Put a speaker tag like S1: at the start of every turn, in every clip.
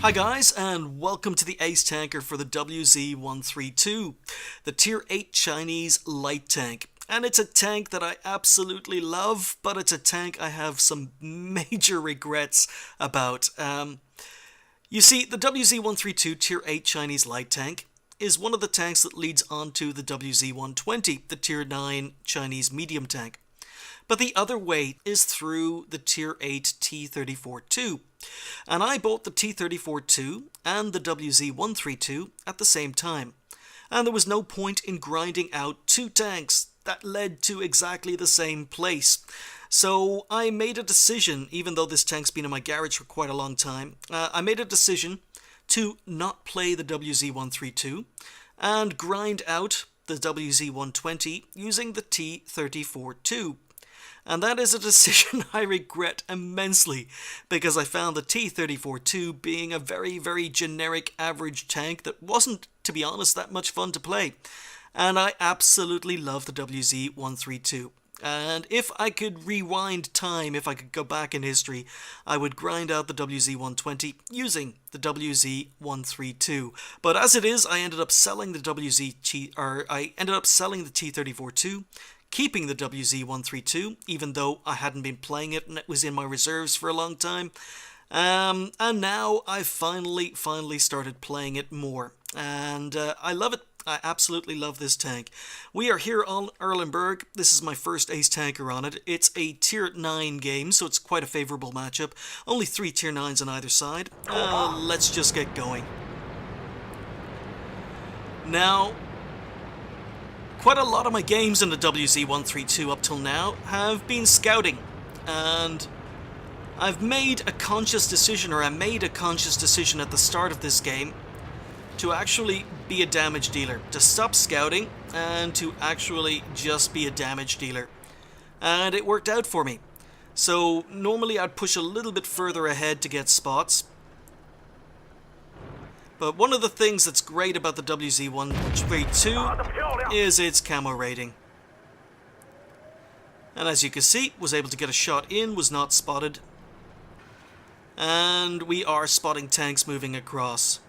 S1: Hi guys, and welcome to the Ace Tanker for the WZ-132, the Tier 8 Chinese light tank. And it's a tank that I absolutely love, but it's a tank I have some major regrets about. You see, the WZ-132 Tier 8 Chinese light tank is one of the tanks that leads on to the WZ-120, the Tier 9 Chinese medium tank. But the other way is through the Tier 8 T-34-2. And I bought the T-34-2 and the WZ-132 at the same time. And there was no point in grinding out two tanks that led to exactly the same place. So I made a decision, even though this tank's been in my garage for quite a long time, I made a decision to not play the WZ-132 and grind out the WZ-120 using the T-34-2. And that is a decision I regret immensely, because I found the T-34-2 being a very, very generic average tank that wasn't, to be honest, that much fun to play. And I absolutely love the WZ-132. And if I could rewind time, if I could go back in history, I would grind out the WZ-120 using the WZ-132. But as it is, I ended up selling the T-34-2, keeping the WZ-132, even though I hadn't been playing it and it was in my reserves for a long time. And now I've finally started playing it more. And I love it. I absolutely love this tank. We are here on Erlenberg. This is my first Ace Tanker on it. It's a Tier 9 game, so it's quite a favourable matchup. Only 3 Tier 9s on either side. Let's just get going. Now, quite a lot of my games in the WZ-132 up till now have been scouting, and I've made a conscious decision, or I made a conscious decision at the start of this game to actually be a damage dealer, to stop scouting and to actually just be a damage dealer. And it worked out for me. So normally I'd push a little bit further ahead to get spots. But one of the things that's great about the WZ-132 is its camo rating. And as you can see, was able to get a shot in, was not spotted. And we are spotting tanks moving across.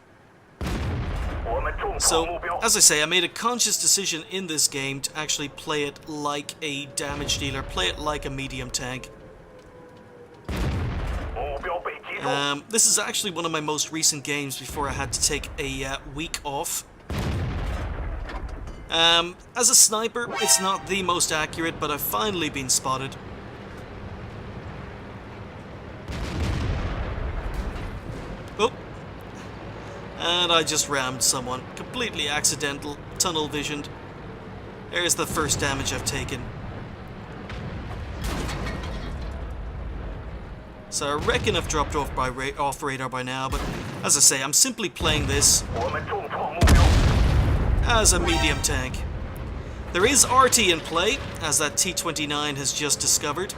S1: So, as I say, I made a conscious decision in this game to actually play it like a damage dealer, play it like a medium tank. This is actually one of my most recent games before I had to take a week off. As a sniper, it's not the most accurate, but I've finally been spotted. Oh. And I just rammed someone. Completely accidental, tunnel visioned. There's the first damage I've taken. So I reckon I've dropped off radar by now, but as I say, I'm simply playing this as a medium tank. There is RT in play, as that T-29 has just discovered.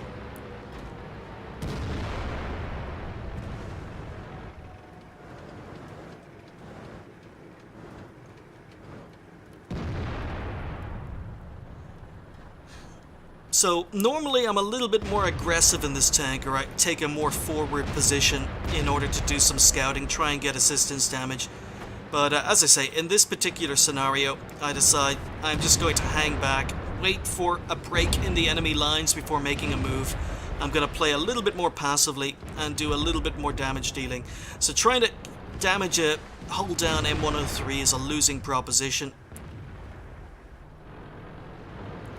S1: So, normally I'm a little bit more aggressive in this tank, or I take a more forward position in order to do some scouting, try and get assistance damage. But as I say, in this particular scenario, I decide I'm just going to hang back, wait for a break in the enemy lines before making a move. I'm going to play a little bit more passively and do a little bit more damage dealing. So trying to damage a hold down M103 is a losing proposition.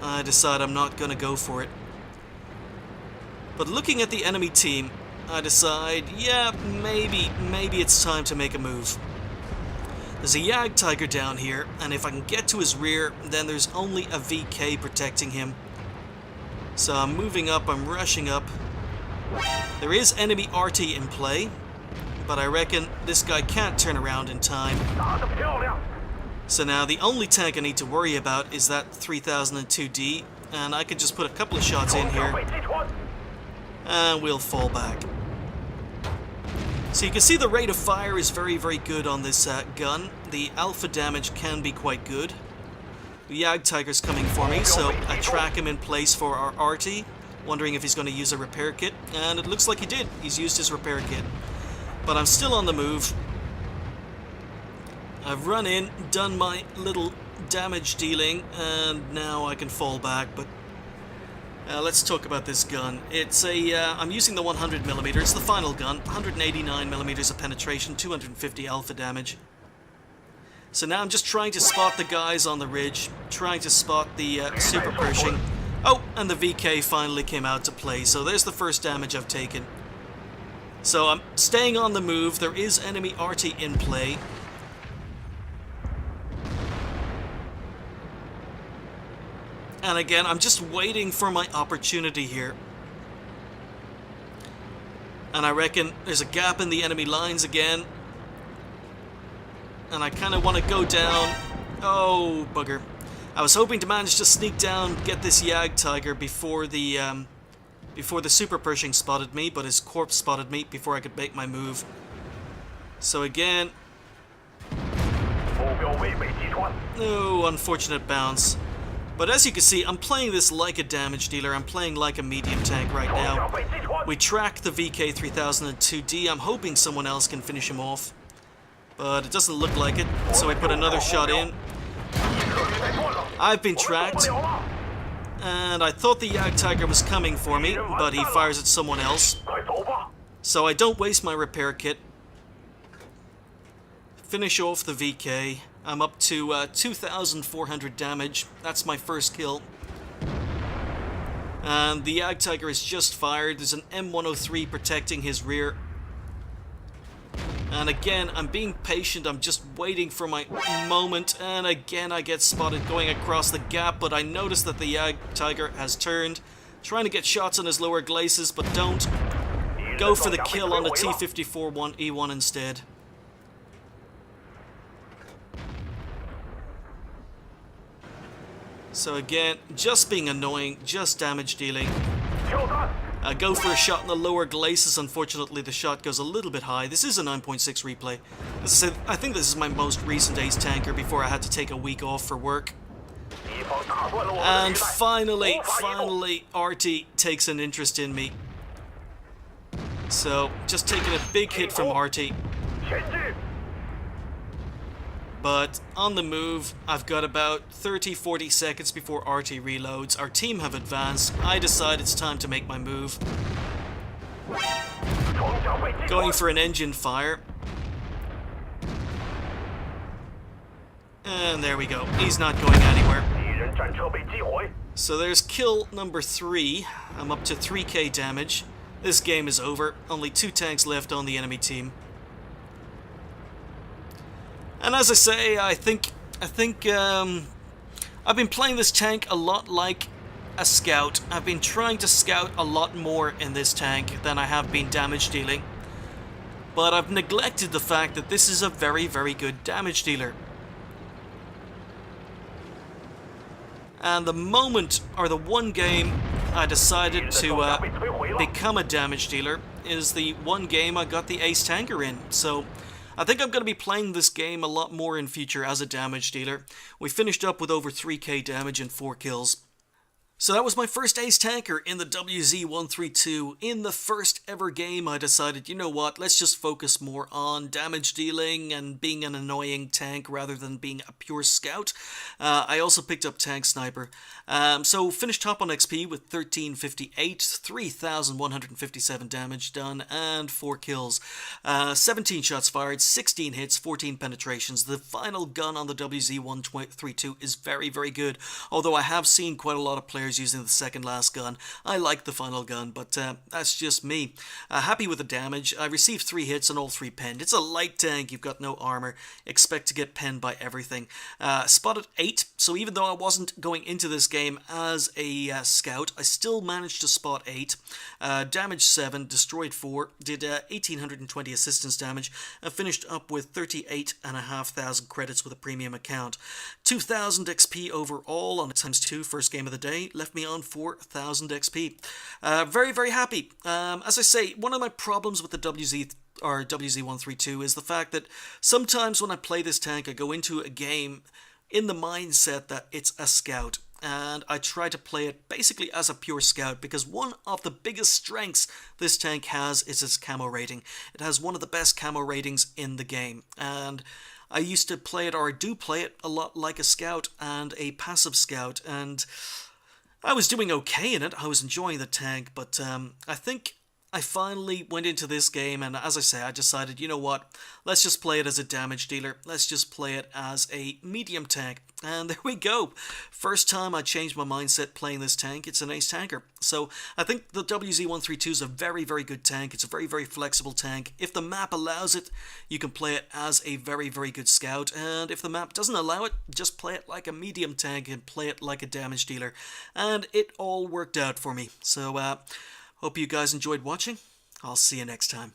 S1: I decide I'm not going to go for it. But looking at the enemy team, I decide, yeah, maybe it's time to make a move. There's a Yag Tiger down here, and if I can get to his rear, then there's only a VK protecting him. So I'm moving up, I'm rushing up. There is enemy RT in play, but I reckon this guy can't turn around in time. So now the only tank I need to worry about is that 3002D, and I could just put a couple of shots in here, and we'll fall back. So you can see the rate of fire is very, very good on this gun. The alpha damage can be quite good. The Yag Tiger's coming for me, so I track him in place for our RT, wondering if he's going to use a repair kit, and it looks like he did. He's used his repair kit. But I'm still on the move, I've run in, done my little damage dealing, and now I can fall back, but let's talk about this gun. It's I'm using the 100mm, it's the final gun, 189mm of penetration, 250 alpha damage. So now I'm just trying to spot the guys on the ridge, trying to spot the super Pershing. Oh, and the VK finally came out to play, so there's the first damage I've taken. So I'm staying on the move, there is enemy RT in play. And again, I'm just waiting for my opportunity here. And I reckon there's a gap in the enemy lines again. And I kind of want to go down. Oh, bugger. I was hoping to manage to sneak down, get this Yag Tiger before the Super Pershing spotted me, but his corpse spotted me before I could make my move. So again... Oh, unfortunate bounce. But as you can see, I'm playing this like a damage dealer, I'm playing like a medium tank right now. We track the VK-3002D, I'm hoping someone else can finish him off. But it doesn't look like it, so we put another shot in. I've been tracked, and I thought the Yag Tiger was coming for me, but he fires at someone else. So I don't waste my repair kit. Finish off the VK. I'm up to 2,400 damage. That's my first kill. And the Yag Tiger is just fired. There's an M103 protecting his rear. And again, I'm being patient. I'm just waiting for my moment. And again, I get spotted going across the gap. But I notice that the Yag Tiger has turned. Trying to get shots on his lower glacis, but don't. Go for the kill on the T-54-E1 instead. So again, just being annoying, just damage dealing. Go for a shot in the lower glacis. Unfortunately, the shot goes a little bit high. This is a 9.6 replay. As I said, I think this is my most recent ace tanker before I had to take a week off for work. And finally, RT takes an interest in me. So, just taking a big hit from RT. But on the move, I've got about 30-40 seconds before RT reloads. Our team have advanced. I decide it's time to make my move. Going for an engine fire. And there we go. He's not going anywhere. So there's kill number 3. I'm up to 3k damage. This game is over. Only 2 tanks left on the enemy team. And as I say, I think I've been playing this tank a lot like a scout. I've been trying to scout a lot more in this tank than I have been damage dealing. But I've neglected the fact that this is a very, very good damage dealer. And the moment, or the one game I decided to become a damage dealer is the one game I got the ace tanker in. So I think I'm going to be playing this game a lot more in future as a damage dealer. We finished up with over 3k damage and 4 kills. So that was my first ace tanker in the WZ-132. In the first ever game, I decided, you know what, let's just focus more on damage dealing and being an annoying tank rather than being a pure scout. I also picked up Tank Sniper. So finished top on XP with 1358, 3,157 damage done, and 4 kills. 17 shots fired, 16 hits, 14 penetrations. The final gun on the WZ-132 is very, very good, although I have seen quite a lot of players using the second last gun. I like the final gun, but that's just me. Happy with the damage. I received 3 hits and all 3 penned. It's a light tank, you've got no armor. Expect to get penned by everything. Spotted 8, so even though I wasn't going into this game as a scout, I still managed to spot 8. Damage 7, destroyed 4, did 1,820 assistance damage, and finished up with 38,500 credits with a premium account. 2,000 XP overall on a ×2 first game of the day. Left me on 4,000 XP. Very, very happy. As I say, one of my problems with the WZ-132 is the fact that sometimes when I play this tank, I go into a game in the mindset that it's a scout. And I try to play it basically as a pure scout, because one of the biggest strengths this tank has is its camo rating. It has one of the best camo ratings in the game. And I used to play it, or I do play it, a lot like a scout and a passive scout, and I was doing okay in it. I was enjoying the tank, but I think I finally went into this game, and as I say, I decided, you know what, let's just play it as a damage dealer. Let's just play it as a medium tank. And there we go. First time I changed my mindset playing this tank. It's an ace tanker. So I think the WZ-132 is a very, very good tank. It's a very, very flexible tank. If the map allows it, you can play it as a very, very good scout. And if the map doesn't allow it, just play it like a medium tank and play it like a damage dealer. And it all worked out for me. So, hope you guys enjoyed watching. I'll see you next time.